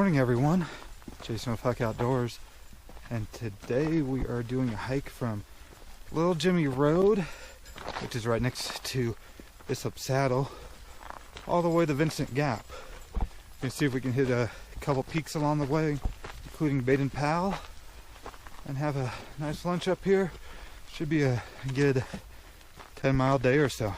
morning, everyone. Jason with Huck Outdoors, and today we are doing a hike from Little Jimmy Road, which is right next to Islip Saddle, all the way to Vincent Gap. You can see if we can hit a couple peaks along the way, including Baden-Powell, and have a nice lunch up here. Should be a good 10-mile day or so.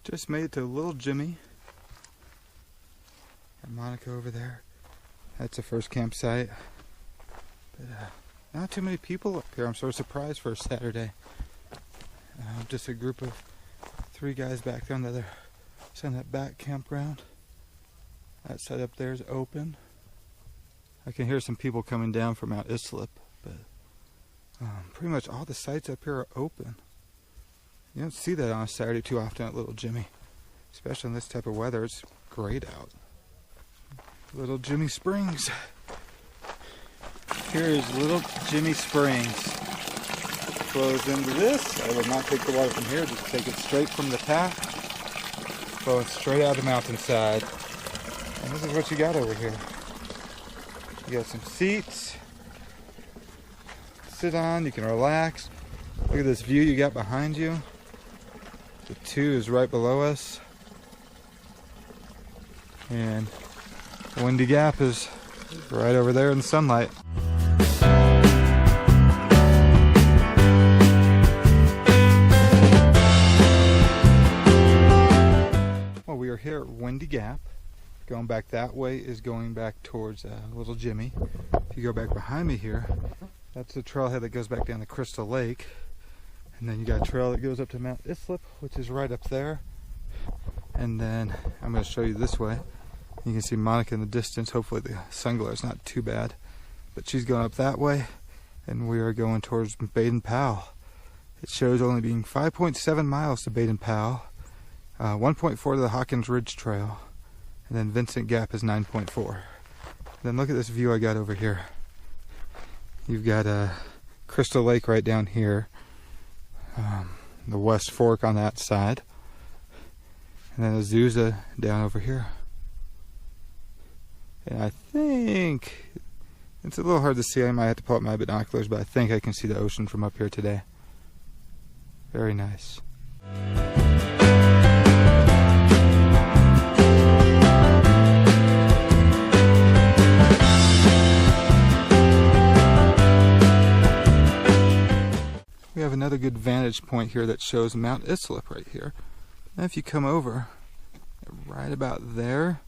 Just made it to Little Jimmy. Got Monica over there. That's the first campsite. But not too many people up here. I'm sort of surprised for a Saturday. Just a group of 3 guys back there on the other side of that back campground. That side up there is open. I can hear some people coming down from Mount Islip, but pretty much all the sites up here are open. You don't see that on a Saturday too often at Little Jimmy, especially in this type of weather. It's great out. Little Jimmy Springs. Here is Little Jimmy Springs. Flows into this. I will not take the water from here, just take it straight from the tap. Flowing straight out of the mountainside. And this is what you got over here. You got some seats. Sit on, you can relax. Look at this view you got behind you. The 2 is right below us. And Windy Gap is right over there in the sunlight. Well, we are here at Windy Gap. Going back that way is going back towards Little Jimmy. If you go back behind me here, that's the trailhead that goes back down to Crystal Lake. And then you got a trail that goes up to Mount Islip, which is right up there. And then I'm going to show you this way. You can see Monica in the distance. Hopefully the sun glare is not too bad. But she's going up that way. And we are going towards Baden-Powell. It shows only being 5.7 miles to Baden-Powell. 1.4 to the Hawkins Ridge Trail. And then Vincent Gap is 9.4. Then look at this view I got over here. You've got Crystal Lake right down here. The West Fork on that side, and then Azusa down over here. And I think it's a little hard to see. I might have to pull up my binoculars, but I think I can see the ocean from up here today. Very nice. We have another good vantage point here that shows Mount Islip right here. Now if you come over right about there,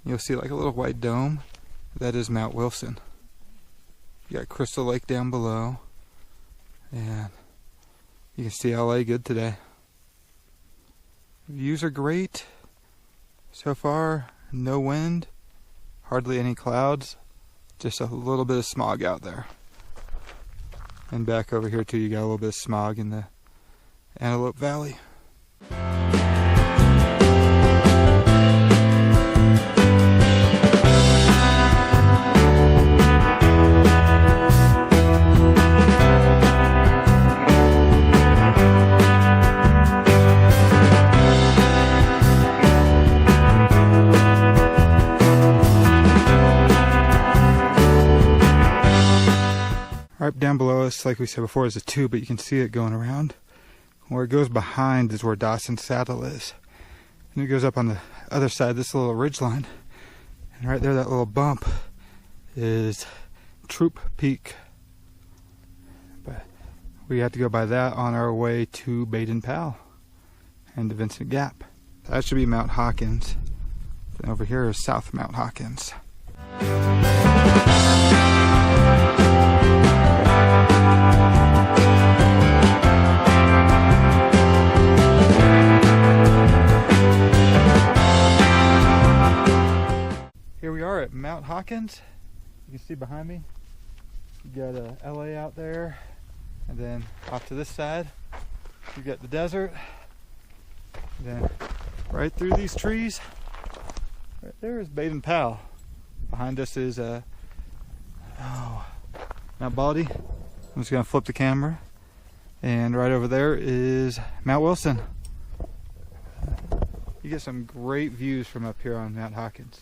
you'll see like a little white dome. That is Mount Wilson. You got Crystal Lake down below, and you can see LA good today. Views are great. So far, no wind, hardly any clouds, just a little bit of smog out there. And back over here too, you got a little bit of smog in the Antelope Valley. Right down below us, like we said before, is a 2, but you can see it going around. Where it goes behind is where Dawson Saddle is. And it goes up on the other side, this little ridge line. And right there, that little bump is Troop Peak. But we have to go by that on our way to Baden-Powell and to Vincent Gap. That should be Mount Hawkins. And over here is South Mount Hawkins. Here we are at Mount Hawkins. You can see behind me, you got LA out there. And then off to this side, you got the desert. And then right through these trees, right there is Baden-Powell. Behind us is Mount Baldy. I'm just gonna flip the camera. And right over there is Mount Wilson. You get some great views from up here on Mount Hawkins.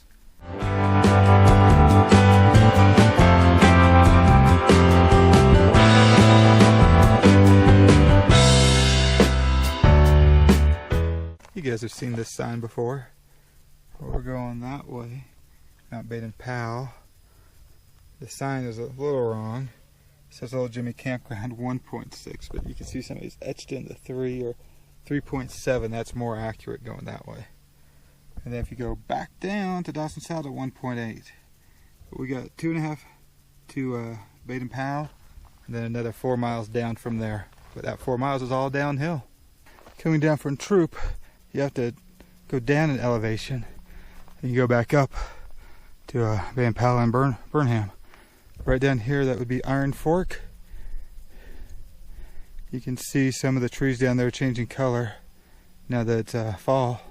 You guys have seen this sign before. We're going that way, Mount Baden-Powell. The sign is a little wrong. It says Old Jimmy Campground 1.6, but you can see somebody's etched in the 3 or 3.7. That's more accurate going that way. And then if you go back down to Dawson Saddle 1.8, we got 2.5 to Baden-Powell, and then another 4 miles down from there. But that 4 miles is all downhill. Coming down from Troop, you have to go down in elevation, and you go back up to Baden-Powell and Burnham. Right down here, that would be Iron Fork. You can see some of the trees down there changing color now that it's fall.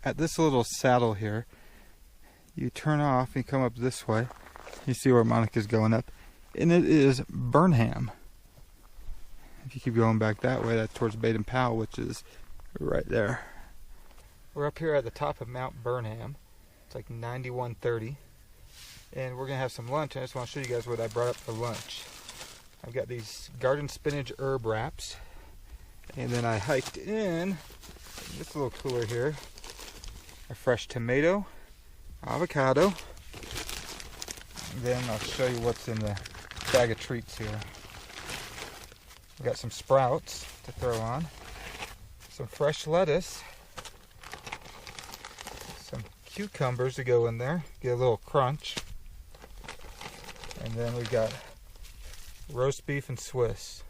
At this little saddle here, you turn off and come up this way. You see where Monica's going up, and it is Burnham. If you keep going back that way, that's towards Baden-Powell, which is right there. We're up here at the top of Mount Burnham. It's like 9130, and we're gonna have some lunch. I just want to show you guys what I brought up for lunch. I've got these garden spinach herb wraps, and then I hiked in this little cooler here. A fresh tomato, avocado, and then I'll show you what's in the bag of treats here. We got some sprouts to throw on, some fresh lettuce, some cucumbers to go in there, get a little crunch, and then we got roast beef and Swiss.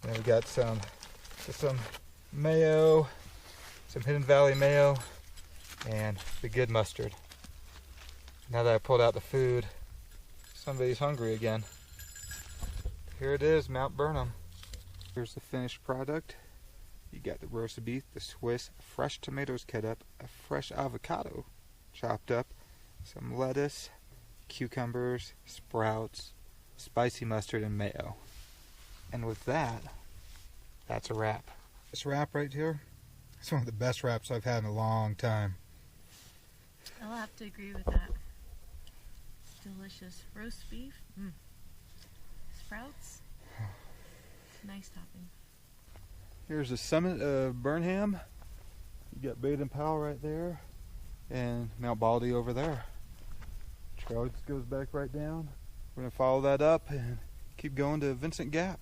And then we got some mayo, some Hidden Valley mayo, and the good mustard. Now that I pulled out the food, somebody's hungry again. Here it is, Mount Burnham. Here's the finished product. You got the roast beef, the Swiss, fresh tomatoes cut up, a fresh avocado chopped up, some lettuce, cucumbers, sprouts, spicy mustard, and mayo. And with that, that's a wrap. This wrap right here, it's one of the best wraps I've had in a long time. I'll have to agree with that. Delicious roast beef, sprouts, nice topping. Here's the summit of Burnham. You got Baden-Powell right there, and Mount Baldy over there. Trail just goes back right down. We're gonna follow that up and keep going to Vincent Gap.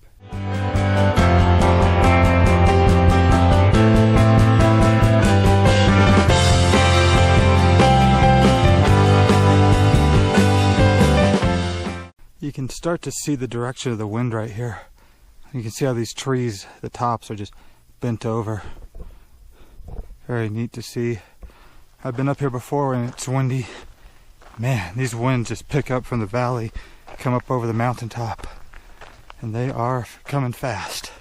You can start to see the direction of the wind right here. You can see how these trees, the tops are just bent over. Very neat to see. I've been up here before when it's windy. Man, these winds just pick up from the valley, come up over the mountaintop, and they are coming fast.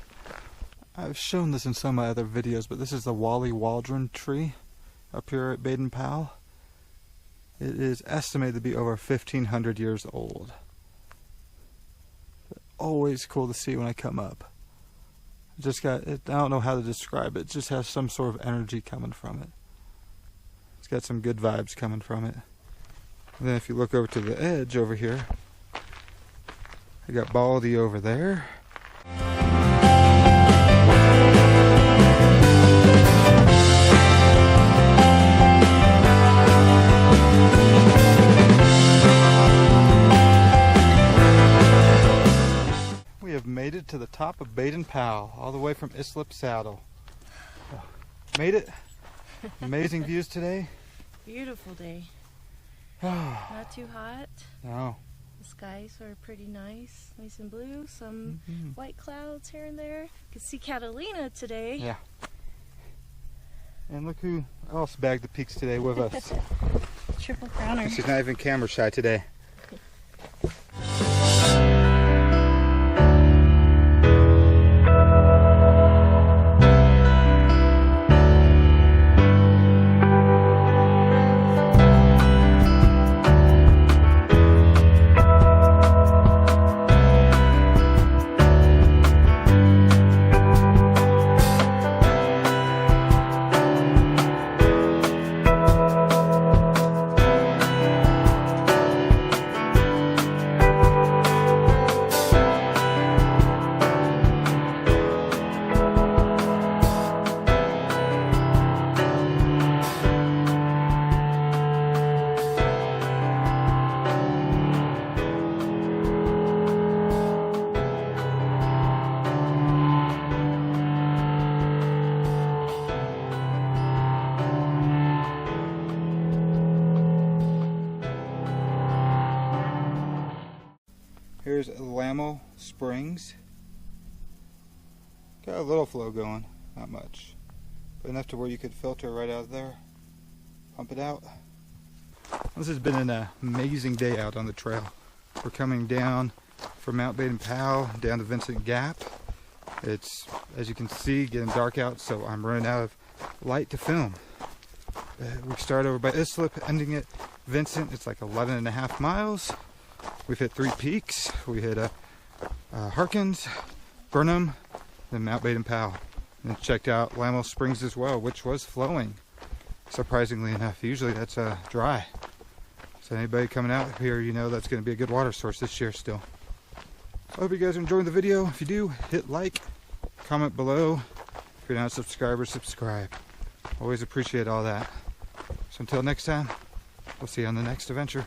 I've shown this in some of my other videos, but this is the Wally Waldron tree up here at Baden-Powell. It is estimated to be over 1,500 years old. Always cool to see when I come up. I don't know how to describe it. It just has some sort of energy coming from it. It's got some good vibes coming from it. And then if you look over to the edge over here, I got Baldy over there. to the top of Baden-Powell, all the way from Islip Saddle. Oh, made it. Amazing views today. Beautiful day. Not too hot. No. The skies are pretty nice and blue. Some white clouds here and there. You can see Catalina today. Yeah. And look who else bagged the peaks today with us. Triple crowner. She's not even camera shy today. Here's Lamel Springs. Got a little flow going, not much, but enough to where you could filter right out of there, pump it out. This has been an amazing day out on the trail. We're coming down from Mount Baden-Powell down to Vincent Gap. It's, as you can see, getting dark out, so I'm running out of light to film. We start over by Islip, ending at Vincent. It's like 11.5 miles. We've hit 3 peaks. We hit Hawkins, Burnham, then Mount Baden-Powell. And checked out Lamel Springs as well, which was flowing, surprisingly enough. Usually that's dry. So anybody coming out here, you know that's going to be a good water source this year still. I hope you guys are enjoying the video. If you do, hit like, comment below. If you're not a subscriber, subscribe. Always appreciate all that. So until next time, we'll see you on the next adventure.